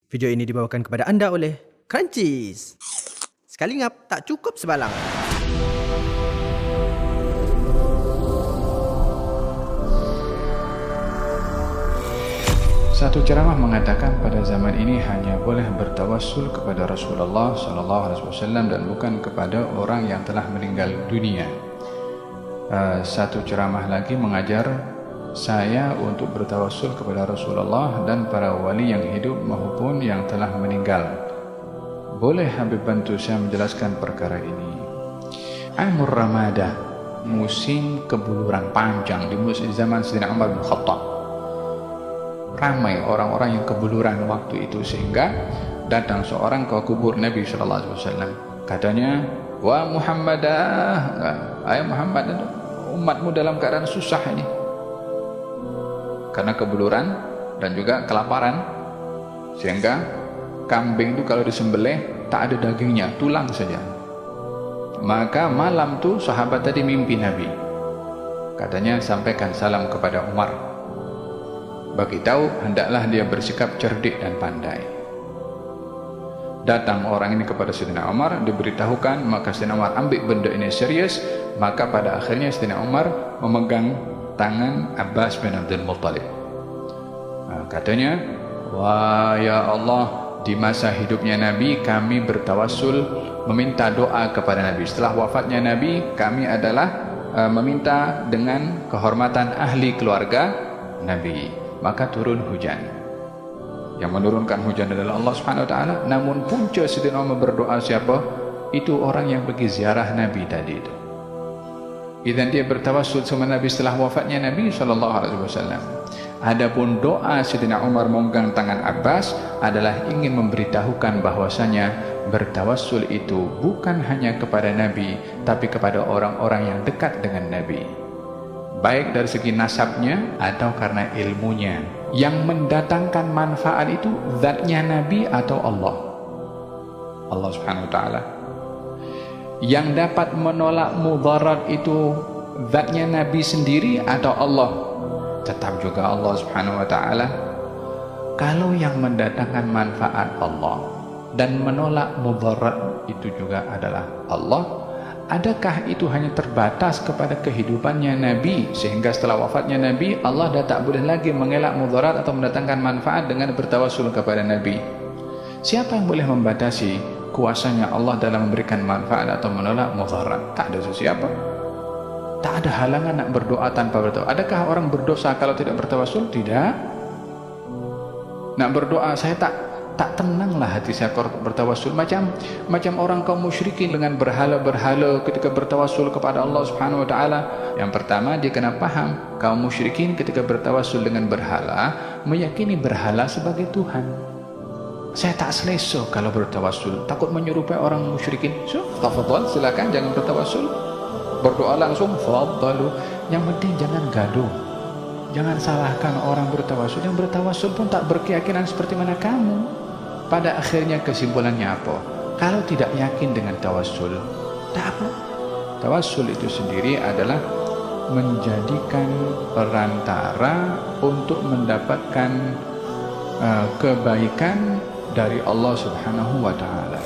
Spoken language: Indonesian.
Video ini dibawakan kepada anda oleh Crunchies. Sekali ngap tak cukup sebalang. Satu ceramah mengatakan pada zaman ini hanya boleh bertawassul kepada Rasulullah SAW dan bukan kepada orang yang telah meninggal dunia. Satu ceramah lagi mengajar saya untuk bertawassul kepada Rasulullah dan para wali yang hidup maupun yang telah meninggal. Boleh Habib bantu saya menjelaskan perkara ini? Amur Ramadah, musim kebuluran panjang di zaman Sayyidina Umar bin Khattab. Ramai orang-orang yang kebuluran waktu itu sehingga datang seorang ke kubur Nabi SAW. Katanya, "Wa Muhammadah, ayah Muhammad, umatmu dalam keadaan susah ini karena kebuluran dan juga kelaparan, sehingga kambing itu kalau disembelih tak ada dagingnya, tulang saja." Maka malam tu sahabat tadi mimpi Nabi. Katanya, sampaikan salam kepada Umar, bagi tahu hendaklah dia bersikap cerdik dan pandai. Datang orang ini kepada Sayyidina Umar, diberitahukan, maka Sayyidina Umar ambil benda ini serius. Maka pada akhirnya Sayyidina Umar memegang tangan Abbas bin Abdul Muttalib. Katanya, "Wah ya Allah, di masa hidupnya Nabi kami bertawassul meminta doa kepada Nabi. Setelah wafatnya Nabi kami adalah meminta dengan kehormatan ahli keluarga Nabi. Maka turun hujan. Yang menurunkan hujan adalah Allah Subhanahu wa taala. Namun punca Sayyidina Umar berdoa siapa? Itu orang yang pergi ziarah Nabi tadi itu. Dan dia bertawassul sama Nabi setelah wafatnya Nabi SAW. Adapun doa Sayyidina Umar memegang tangan Abbas adalah ingin memberitahukan bahwasanya bertawassul itu bukan hanya kepada Nabi, tapi kepada orang-orang yang dekat dengan Nabi, baik dari segi nasabnya atau karena ilmunya. Yang mendatangkan manfaat itu zatnya Nabi atau Allah? Allah Subhanahu wa taala. Yang dapat menolak mudarat itu zatnya Nabi sendiri atau Allah? Tetap juga Allah Subhanahu wa taala. Kalau yang mendatangkan manfaat Allah dan menolak mudarat itu juga adalah Allah, adakah itu hanya terbatas kepada kehidupannya Nabi sehingga setelah wafatnya Nabi Allah dah tak boleh lagi mengelak mudarat atau mendatangkan manfaat dengan bertawassul kepada Nabi? Siapa yang boleh membatasi kuasanya Allah dalam memberikan manfaat atau menolak mudarat? Tak ada sesiapa. Tak ada halangan nak berdoa tanpa bertawassul. Adakah orang berdosa kalau tidak bertawassul? Tidak. Nak berdoa, saya tak tenanglah hati saya kalau bertawassul, macam orang kaum musyrikin dengan berhala-berhala ketika bertawassul kepada Allah Subhanahu wa taala. Yang pertama, dia kena faham kaum musyrikin ketika bertawassul dengan berhala meyakini berhala sebagai Tuhan. Saya tak selesa kalau bertawassul, takut menyerupai orang musyrikin. So, tafadhal, silakan, jangan bertawassul. Berdoa langsung, fadhalu. Yang penting jangan gaduh. Jangan salahkan orang bertawassul. Yang bertawassul pun tak berkeyakinan seperti mana kamu. Pada akhirnya kesimpulannya apa? Kalau tidak yakin dengan tawassul, tak apa. Tawassul itu sendiri adalah menjadikan perantara untuk mendapatkan kebaikan dari Allah Subhanahu wa taala.